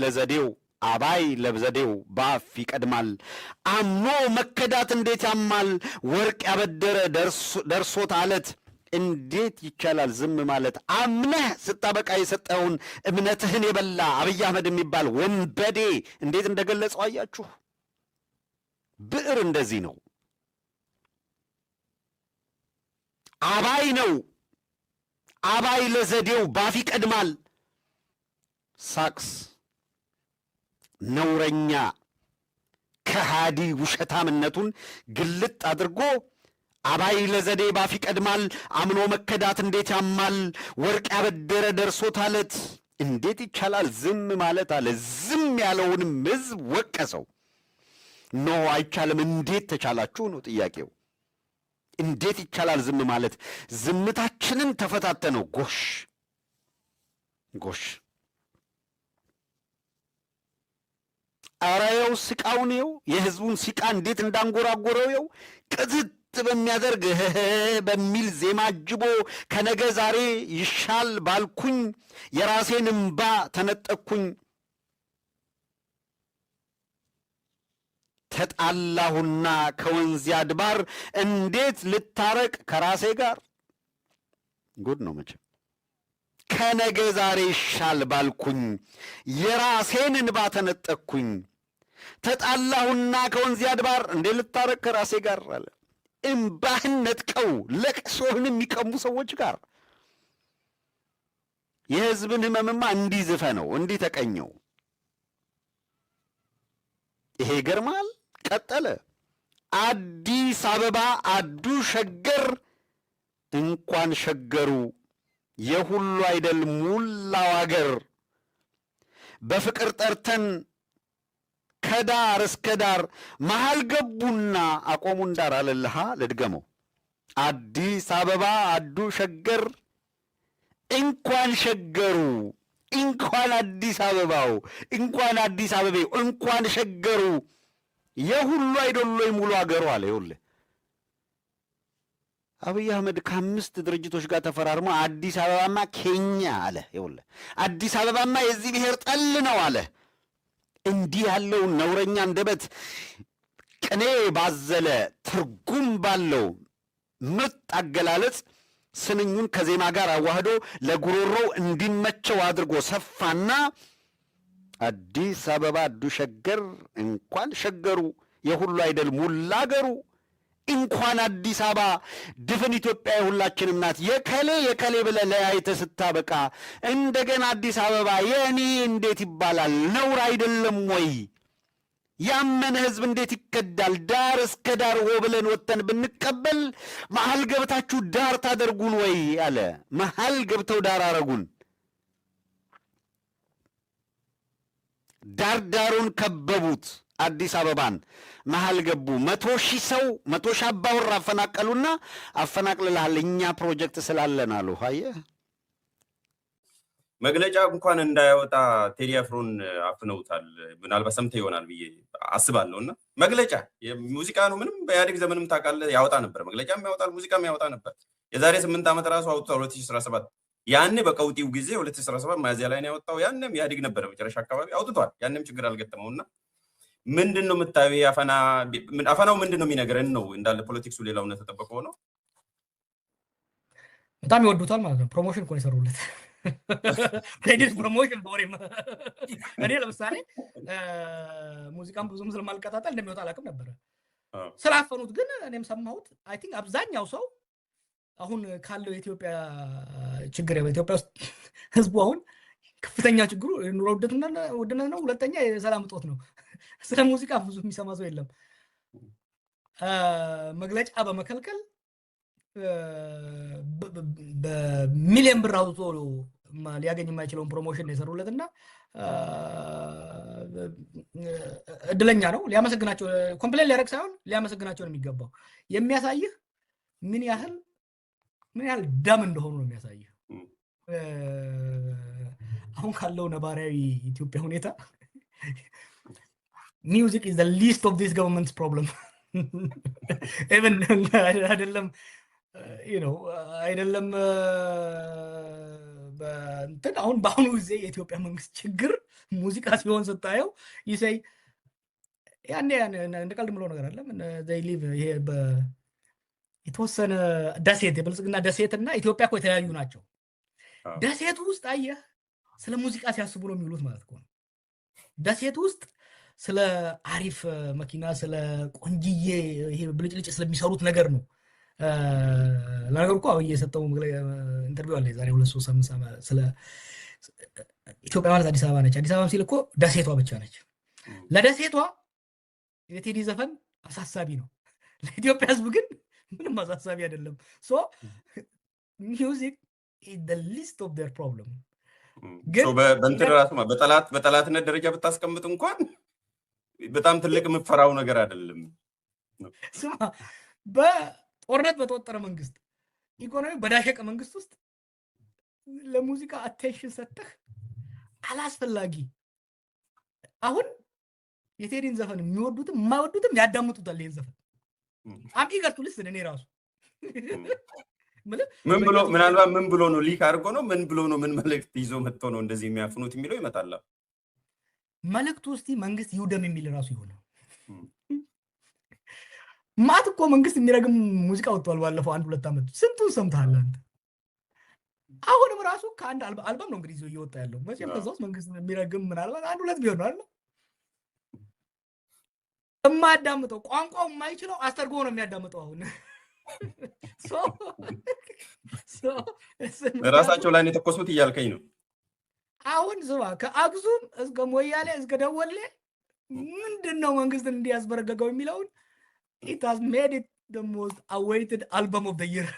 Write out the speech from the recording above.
ለዘዴው ባፍ ይቀድማል አምኖ መከዳት እንዴት ያማል ወርቅ ያበደረ ደርሶት አለት እንዴት ይቻላል ዝም ማለት አምነህ ስታበቃ የሰጠውን እምነትህን የበላ አብይ አህመድ የሚባል ወንበዴ እንዴት እንደገለጸው አያችሁ ብዕር እንደዚህ ነው አባይ ነው አባይ ለዘዴው ባፍ ይቀድማል ሳክስ ነውረኛ ከሃዲ ውሸታምነቱን ግልጥ አድርጎ አባይ ለዘዴ ባፍ ይቀድማል አምኖ መከዳት እንዴት ያማል ወርቅ ያበደረ ደርሶት አለት እንዴት ይቻላል ዝም ማለት አለ ዝም ያለውንም ሕዝብ ወቀሰው ኖ አይቻልም እንዴት ተቻላችሁ ነው ጥያቄው እንዴት ይቻላል ዝም ማለት ዝምታችንን ተፈታተነው ጎሽ አራየው ስቃውኔው የሕዝቡን ሲቃ እንዴት እንዳንጎራጎረው ቅዝት በሚያደርግ በሚል ዜማ አጅቦ ከነገ ዛሬ ይሻል ባልኩኝ የራሴን እንባ ተነጠቅኩኝ ተጣላሁና ከወንዝ አድባር እንዴት ልታረቅ ከራሴ ጋር ጉድ ነው መቼም ከነገ ዛሬ ይሻል ባልኩኝ የራሴን እንባ ተነጠቅኩኝ ተጣላሁና ከወንዝ አድባር እንዴት ልታረቅ ከራሴ ጋር አለ እንባህን ነጥቀው ለቅሶህን የሚቀሙ ሰዎች ጋር የሕዝብን ህመምማ እንዲዝፈ ነው እንዲህ ተቀኘው ይሄ ገርማል ቀጠለ አዲስ አበባ አዱ ሸገር እንኳን ሸገሩ የሁሉ አይደል ሙላው አገር በፍቅር ጠርተን ከዳር እስከ ዳር መሃል ገቡና አቆሙን ዳር አለልሃ ልድገመው አዲስ አበባ አዱ ሸገር እንኳን ሸገሩ እንኳን አዲስ አበባው እንኳን አዲስ አበቤው እንኳን ሸገሩ የሁሉ አይደሎይ ሙሉ አገሩ አለ ይኸውልህ አብይ አህመድ ከአምስት ድርጅቶች ጋር ተፈራርሞ አዲስ አበባማ ኬኛ አለ ይኸውልህ አዲስ አበባማ የዚህ ብሔር ጠል ነው አለ እንዲህ ያለው ነውረኛ እንደበት ቅኔ ባዘለ ትርጉም ባለው ምርጥ አገላለጽ ስንኙን ከዜማ ጋር አዋህዶ ለጉሮሮው እንዲመቸው አድርጎ ሰፋና አዲስ አበባ አዱ ሸገር እንኳን ሸገሩ የሁሉ አይደል ሙላ አገሩ እንኳን አዲስ አበባ ድፍን ኢትዮጵያ የሁላችንም ናት የከሌ ብለህ ለያይተህ ስታበቃ እንደገና አዲስ አበባ የእኔ እንዴት ይባላል ነውር አይደለም ወይ ያመነ ሕዝብ እንዴት ይከዳል ዳር እስከ ዳር ሆ ብለን ወጥተን ብንቀበል መሃል ገብታችሁ ዳር ታደርጉን ወይ አለ መሃል ገብተው ዳር አረጉን ዳሩን ከበቡት አዲስ አበባን መሃል ገቡ 100,000 ሰው 100,000 አባወራ አፈናቀሉና አፈናቅልልሃል እኛ ፕሮጀክት ስላለን አሉ አየህ መግለጫ እንኳን እንዳያወጣ ቴዲ አፍሮን አፍነውታል ምናልባት ሰምተህ ይሆናል ብዬ አስባለሁና መግለጫ ሙዚቃ ነው ምንም በኢህአዴግ ዘመንም ታውቃለህ ያወጣ ነበር መግለጫም ያወጣል ሙዚቃም ያወጣ ነበር የዛሬ 8 ዓመት ራሱ አውጥቷል 2017 ያኔ በቀውጢው ጊዜ 2017 ሚያዝያ ላይ ነው ያወጣው ያንም ኢህአዴግ ነበር መጨረሻ አካባቢ አውጥቷል ያንም ችግር አልገጠመውና ምንድነው የምታየው አፈናው ምንድነው የሚነገረን ነው እንዳለ ፖለቲክሱ ሌላው ነው ተጠበቀው ነው በጣም ይወዱታል ማለት ነው ፕሮሞሽን እኮ ይሰሩለት ክሬዲት ፕሮሞሽን ቦሪም እኔ ለምሳሌ ሙዚቃም ብዙም ስለማልቀጣጠል እንደሚወጣ አላውቅም ነበር ስላፈኑት ግን እኔም ሰማሁት አይ ቲንክ አብዛኛው ሰው አሁን ካለው የኢትዮጵያ ችግር በኢትዮጵያ ውስጥ ህዝቡ አሁን ከፍተኛ ችግሩ ኑሮ ውድነት ነው ሁለተኛ የሰላም እጦት ነው ስለ ሙዚቃ ብዙ የሚሰማ ሰው የለም መግለጫ በመከልከል በሚሊዮን ብር አውጥቶ ሊያገኝ የማይችለውን ፕሮሞሽን የሰሩለትና እድለኛ ነው ሊያመሰግናቸው ኮምፕሌን ሊያረግ ሳይሆን ሊያመሰግናቸው ነው የሚገባው የሚያሳይህ ምን ያህል ደም እንደሆኑ ነው የሚያሳይህ አሁን ካለው ነባራዊ ኢትዮጵያ ሁኔታ music is the least of this government's problem even አይደለም አይደለም በእንትን አሁን በአሁኑ ጊዜ የኢትዮጵያ መንግስት ችግር ሙዚቃ ሲሆን ስታየው ይሰይ ያኔ እንደ ቀልድ ምለው ነገር አለ they live ይሄ የተወሰነ ደሴት የብልጽግና ደሴትና ኢትዮጵያ እኮ የተለያዩ ናቸው። ደሴቱ ውስጥ አየህ ስለ ሙዚቃ ሲያስቡ ነው የሚውሉት ማለት ነው። ደሴቱ ውስጥ ስለ አሪፍ መኪና ስለ ቆንጂዬ ይሄ ብልጭልጭ ስለሚሰሩት ነገር ነው። ለነገሩ እኮ አብይ የሰጠው ኢንተርቪው አለ ዛሬ 2-3 ሳምንት ስለ ኢትዮጵያ ማለት አዲስ አበባ ነች። አዲስ አበባ ሲል እኮ ደሴቷ ብቻ ነች። ለደሴቷ የቴዲ ዘፈን አሳሳቢ ነው፣ ለኢትዮጵያ ሕዝብ ግን ምንም አሳሳቢ አይደለም። ሶ ሚውዚክ is the least of their problem። ግን በእንትን ራሱ በጠላትነት ደረጃ ብታስቀምጥ እንኳን በጣም ትልቅ የምፈራው ነገር አይደለም። ስማ በጦርነት በተወጠረ መንግስት፣ ኢኮኖሚ በዳሸቀ መንግስት ውስጥ ለሙዚቃ አቴንሽን ሰጥተህ አላስፈላጊ አሁን የቴዲን ዘፈን የሚወዱትም የማይወዱትም ያዳምጡታል። ይሄን ዘፈን አም ኢገር ቱ ሊስን እኔ ራሱ ምን ብሎ ምናልባት ምን ብሎ ነው ሊክ አድርጎ ነው ምን ብሎ ነው ምን መልእክት ይዞ መጥቶ ነው እንደዚህ የሚያፍኑት የሚለው ይመጣል። መልእክቱ እስቲ መንግስት ይውደም የሚል ራሱ ይሆነ ማት እኮ መንግስት የሚረግም ሙዚቃ ወጥቷል ባለፈው 1-2 ዓመት ስንቱን ሰምተሃል አንተ? አሁንም ራሱ ከአንድ አልበም ነው እንግዲህ ይዞ እየወጣ ያለው መቼም ከዛው መንግስት የሚረግም ምናልባት 1-2 ቢሆን አይደል? የማያዳምጠው ቋንቋው የማይችለው አስተርጎ ነው የሚያዳምጠው። አሁን ራሳቸው ላይ የተኮሱት እያልከኝ ነው። አሁን ስማ ከአክሱም እስከ ሞያሌ እስከ ደወሌ ምንድነው መንግስትን እንዲያስበረገገው የሚለውን it has made it the most awaited album of the year።